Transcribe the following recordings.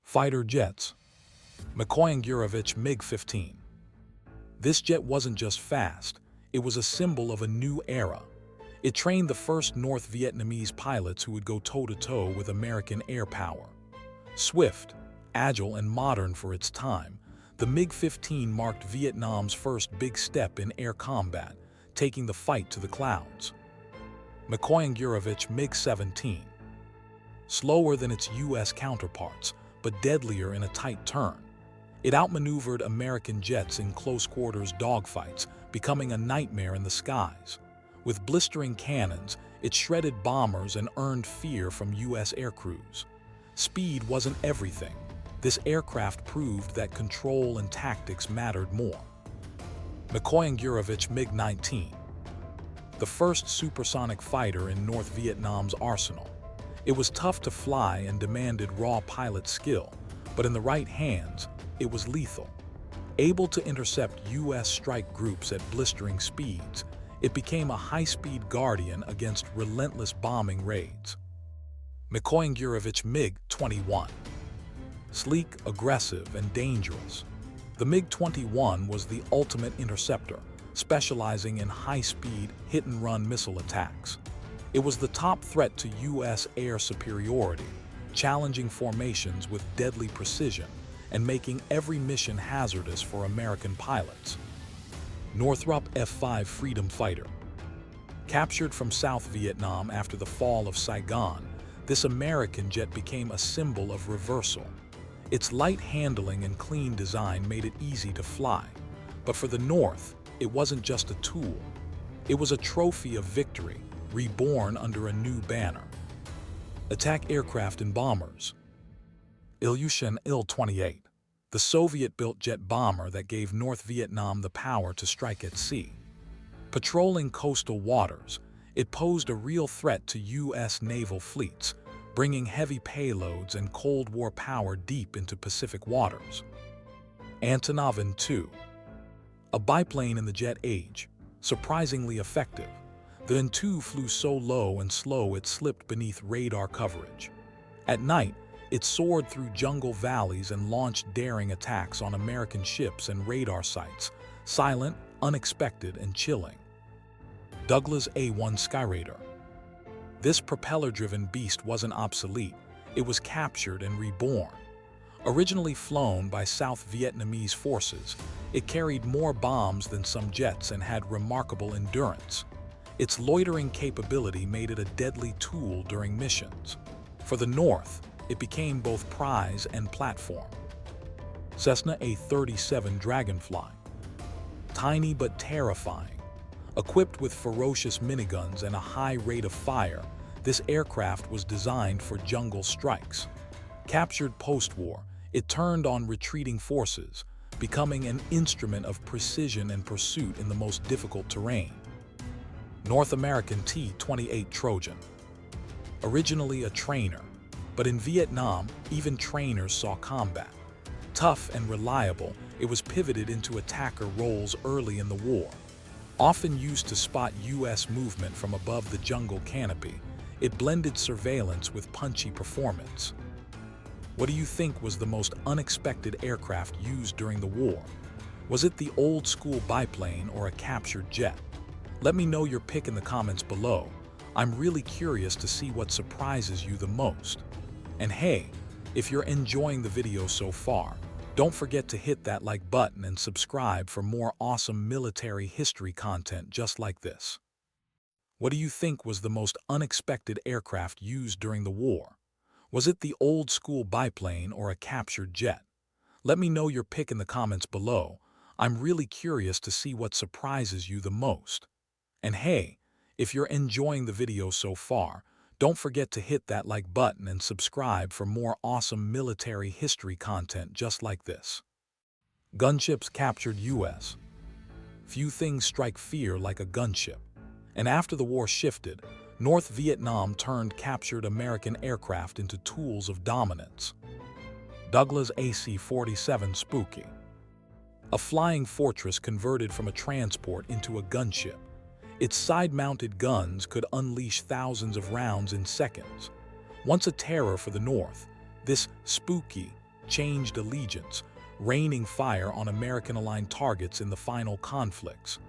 Fighter jets. Mikoyan-Gurevich MiG-15. This jet wasn't just fast, it was a symbol of a new era. It trained the first North Vietnamese pilots who would go toe-to-toe with American air power. Swift, agile, and modern for its time, the MiG-15 marked Vietnam's first big step in air combat, taking the fight to the clouds. Mikoyan-Gurevich MiG-17. Slower than its U.S. counterparts, but deadlier in a tight turn. It outmaneuvered American jets in close-quarters dogfights, becoming a nightmare in the skies. With blistering cannons, it shredded bombers and earned fear from U.S. aircrews. Speed wasn't everything. This aircraft proved that control and tactics mattered more. Mikoyan-Gurevich MiG-19. The first supersonic fighter in North Vietnam's arsenal. It was tough to fly and demanded raw pilot skill, but in the right hands, it was lethal. Able to intercept U.S. strike groups at blistering speeds, it became a high-speed guardian against relentless bombing raids. Mikoyan-Gurevich MiG-21. Sleek, aggressive, and dangerous. The MiG-21 was the ultimate interceptor, specializing in high-speed, hit-and-run missile attacks. It was the top threat to U.S. air superiority, challenging formations with deadly precision and making every mission hazardous for American pilots. Northrop F-5 Freedom Fighter. Captured from South Vietnam after the fall of Saigon, this American jet became a symbol of reversal. Its light handling and clean design made it easy to fly. But for the North, it wasn't just a tool. It was a trophy of victory, reborn under a new banner. Attack aircraft and bombers. Ilyushin Il-28, the Soviet-built jet bomber that gave North Vietnam the power to strike at sea. Patrolling coastal waters, it posed a real threat to U.S. naval fleets, bringing heavy payloads and Cold War power deep into Pacific waters. Antonov An-2. A biplane in the jet age, surprisingly effective. The An-2 flew so low and slow it slipped beneath radar coverage. At night, it soared through jungle valleys and launched daring attacks on American ships and radar sites, silent, unexpected, and chilling. Douglas A-1 Skyraider. This propeller-driven beast wasn't obsolete, it was captured and reborn. Originally flown by South Vietnamese forces, it carried more bombs than some jets and had remarkable endurance. Its loitering capability made it a deadly tool during missions. For the North, it became both prize and platform. Cessna A-37 Dragonfly. Tiny but terrifying. Equipped with ferocious miniguns and a high rate of fire, this aircraft was designed for jungle strikes. Captured post-war, it turned on retreating forces, becoming an instrument of precision and pursuit in the most difficult terrain. North American T-28 Trojan. Originally a trainer, but in Vietnam, even trainers saw combat. Tough and reliable, it was pivoted into attacker roles early in the war. Often used to spot U.S. movement from above the jungle canopy, it blended surveillance with punchy performance. What do you think was the most unexpected aircraft used during the war? Was it the old-school biplane or a captured jet? Let me know your pick in the comments below. I'm really curious to see what surprises you the most. And hey, if you're enjoying the video so far, don't forget to hit that like button and subscribe for more awesome military history content just like this. What do you think was the most unexpected aircraft used during the war? Was it the old-school biplane or a captured jet? Let me know your pick in the comments below. I'm really curious to see what surprises you the most. And hey, if you're enjoying the video so far, don't forget to hit that like button and subscribe for more awesome military history content just like this. Gunships captured U.S. Few things strike fear like a gunship. And after the war shifted, North Vietnam turned captured American aircraft into tools of dominance. Douglas AC-47 Spooky. A flying fortress converted from a transport into a gunship. Its side-mounted guns could unleash thousands of rounds in seconds. Once a terror for the North, this Spooky changed allegiance, raining fire on American-aligned targets in the final conflicts.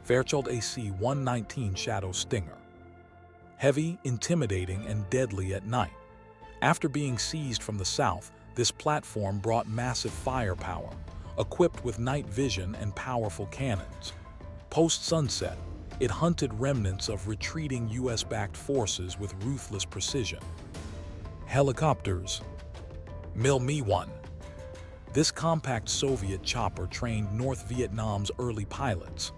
Fairchild AC-119 Shadow Stinger. Heavy, intimidating, and deadly at night. After being seized from the south, this platform brought massive firepower, equipped with night vision and powerful cannons. Post-sunset, it hunted remnants of retreating US-backed forces with ruthless precision. Helicopters. MiG-1. This compact Soviet chopper trained North Vietnam's early pilots.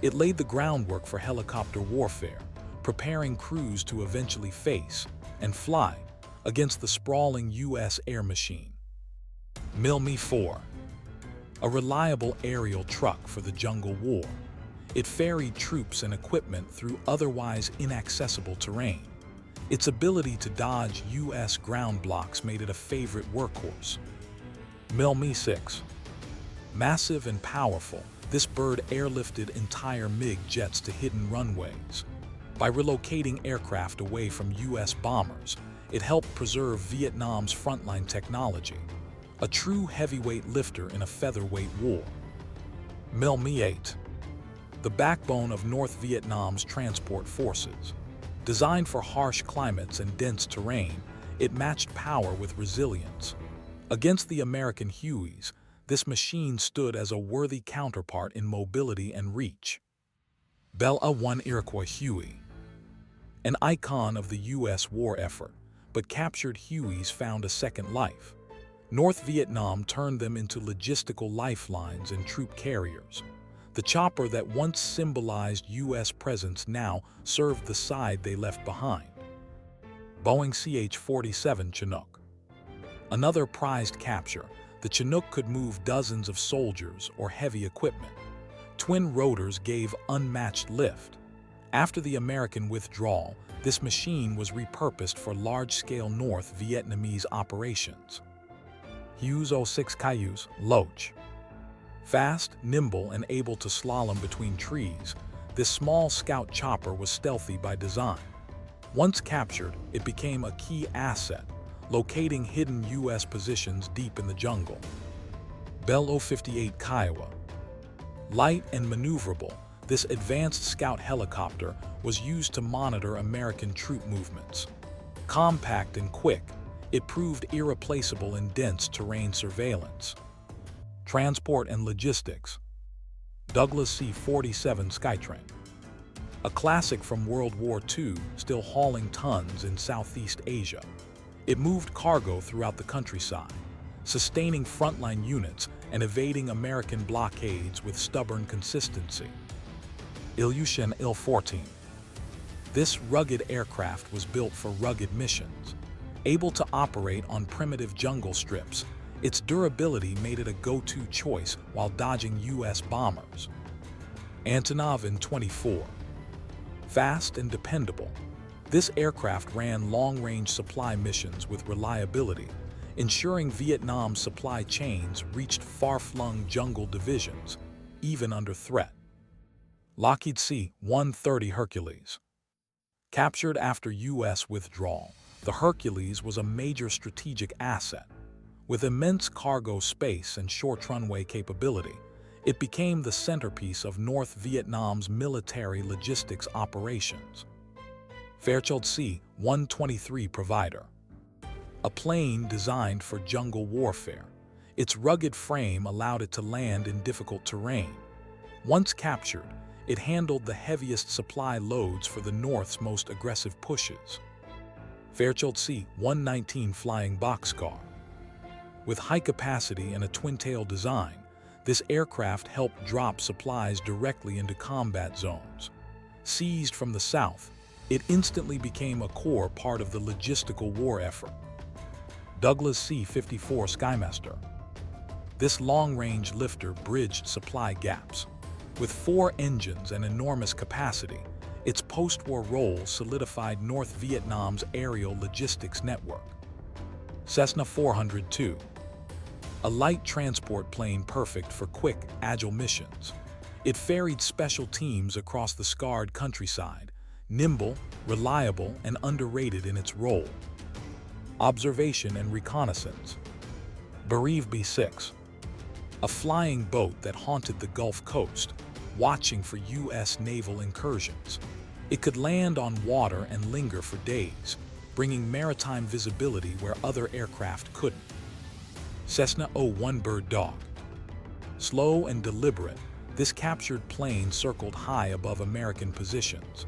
It laid the groundwork for helicopter warfare, preparing crews to eventually face and fly against the sprawling U.S. air machine. MiG-4. A reliable aerial truck for the jungle war. It ferried troops and equipment through otherwise inaccessible terrain. Its ability to dodge U.S. ground blocks made it a favorite workhorse. MiG-6. Massive and powerful, this bird airlifted entire MiG jets to hidden runways. By relocating aircraft away from U.S. bombers, it helped preserve Vietnam's frontline technology, a true heavyweight lifter in a featherweight war. MiG-8. The backbone of North Vietnam's transport forces. Designed for harsh climates and dense terrain, it matched power with resilience. Against the American Hueys, this machine stood as a worthy counterpart in mobility and reach. Bella-1 Iroquois Huey. An icon of the U.S. war effort, but captured Hueys found a second life. North Vietnam turned them into logistical lifelines and troop carriers. The chopper that once symbolized U.S. presence now served the side they left behind. Boeing CH-47 Chinook. Another prized capture, the Chinook could move dozens of soldiers or heavy equipment. Twin rotors gave unmatched lift. After the American withdrawal, this machine was repurposed for large-scale North Vietnamese operations. Hueys 06 Cayuse Loach. Fast, nimble, and able to slalom between trees, this small scout chopper was stealthy by design. Once captured, it became a key asset, locating hidden U.S. positions deep in the jungle. Bell 058 Kiowa. Light and maneuverable, this advanced scout helicopter was used to monitor American troop movements. Compact and quick, it proved irreplaceable in dense terrain surveillance. Transport and logistics. Douglas C-47 Skytrain. A classic from World War II, still hauling tons in Southeast Asia. It moved cargo throughout the countryside, sustaining frontline units and evading American blockades with stubborn consistency. Ilyushin Il-14. This rugged aircraft was built for rugged missions. Able to operate on primitive jungle strips, its durability made it a go-to choice while dodging U.S. bombers. Antonov In-24. Fast and dependable, this aircraft ran long-range supply missions with reliability, ensuring Vietnam's supply chains reached far-flung jungle divisions, even under threat. Lockheed C-130 Hercules. Captured after U.S. withdrawal, the Hercules was a major strategic asset. With immense cargo space and short runway capability, it became the centerpiece of North Vietnam's military logistics operations. Fairchild C-123 Provider. A plane designed for jungle warfare. Its rugged frame allowed it to land in difficult terrain. Once captured, it handled the heaviest supply loads for the North's most aggressive pushes. Fairchild C-119 Flying Boxcar. With high capacity and a twin-tail design, this aircraft helped drop supplies directly into combat zones. Seized from the south, it instantly became a core part of the logistical war effort. Douglas C-54 Skymaster. This long-range lifter bridged supply gaps. With 4 engines and enormous capacity, its post-war role solidified North Vietnam's aerial logistics network. Cessna 402. A light transport plane perfect for quick, agile missions. It ferried special teams across the scarred countryside, nimble, reliable, and underrated in its role. Observation and reconnaissance. Bereave B-6, a flying boat that haunted the Gulf Coast, watching for U.S. naval incursions. It could land on water and linger for days, bringing maritime visibility where other aircraft couldn't. Cessna 01 Bird Dog. Slow and deliberate, this captured plane circled high above American positions.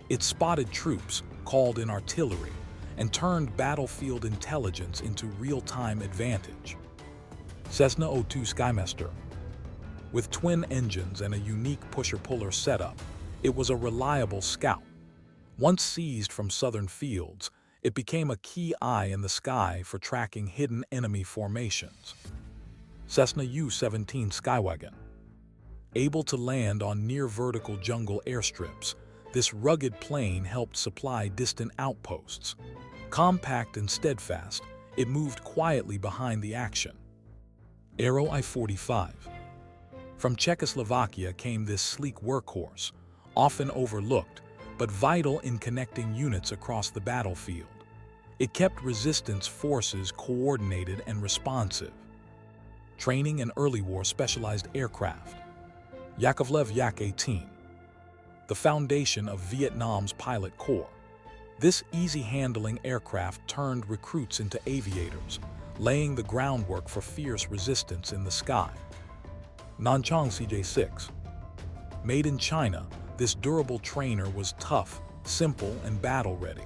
It spotted troops, called in artillery, and turned battlefield intelligence into real-time advantage. Cessna 02 Skymaster. With twin engines and a unique pusher-puller setup, it was a reliable scout. Once seized from southern fields, it became a key eye in the sky for tracking hidden enemy formations. Cessna U-17 Skywagon. Able to land on near-vertical jungle airstrips, this rugged plane helped supply distant outposts. Compact and steadfast, it moved quietly behind the action. Aero I-45. From Czechoslovakia came this sleek workhorse, often overlooked, but vital in connecting units across the battlefield. It kept resistance forces coordinated and responsive. Training and early war specialized aircraft. Yakovlev Yak-18. The foundation of Vietnam's pilot corps. This easy-handling aircraft turned recruits into aviators, laying the groundwork for fierce resistance in the sky. Nanchang CJ-6. Made in China, this durable trainer was tough, simple, and battle-ready.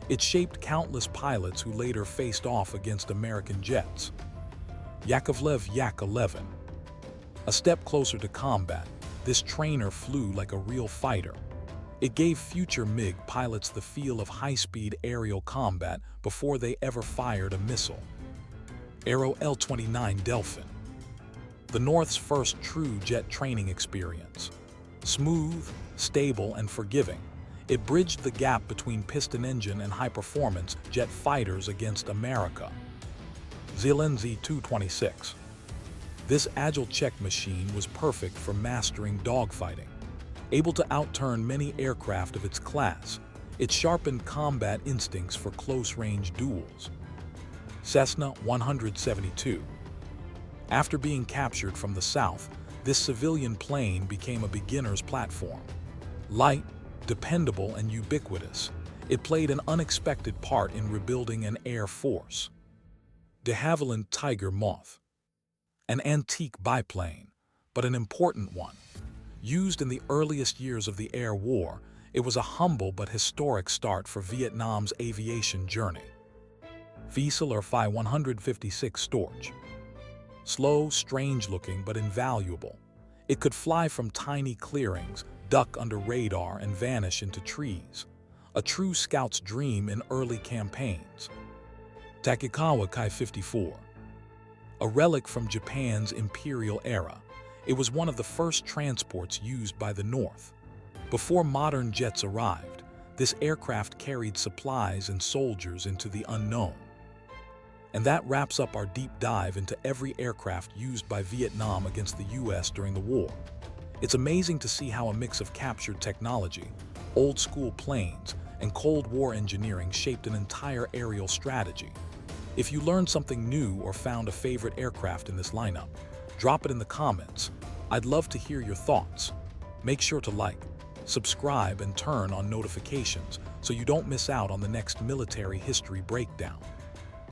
It shaped countless pilots who later faced off against American jets. Yakovlev Yak-11. A step closer to combat, this trainer flew like a real fighter. It gave future MiG pilots the feel of high-speed aerial combat before they ever fired a missile. Aero L-29 Delphin. The North's first true jet training experience. Smooth, stable, and forgiving, it bridged the gap between piston engine and high-performance jet fighters against America. Zealand Z-226. This agile Czech machine was perfect for mastering dogfighting. Able to outturn many aircraft of its class, it sharpened combat instincts for close-range duels. Cessna 172. After being captured from the south, this civilian plane became a beginner's platform. Light, dependable, and ubiquitous, it played an unexpected part in rebuilding an air force. De Havilland Tiger Moth. An antique biplane, but an important one. Used in the earliest years of the air war, it was a humble but historic start for Vietnam's aviation journey. Fieseler Phi 156 Storch. Slow, strange-looking, but invaluable. It could fly from tiny clearings, duck under radar, and vanish into trees. A true scout's dream in early campaigns. Takikawa Kai-54. A relic from Japan's imperial era, it was one of the first transports used by the North. Before modern jets arrived, this aircraft carried supplies and soldiers into the unknown. And that wraps up our deep dive into every aircraft used by Vietnam against the U.S. during the war. It's amazing to see how a mix of captured technology, old-school planes, and Cold War engineering shaped an entire aerial strategy. If you learned something new or found a favorite aircraft in this lineup, drop it in the comments. I'd love to hear your thoughts. Make sure to like, subscribe, and turn on notifications so you don't miss out on the next military history breakdown.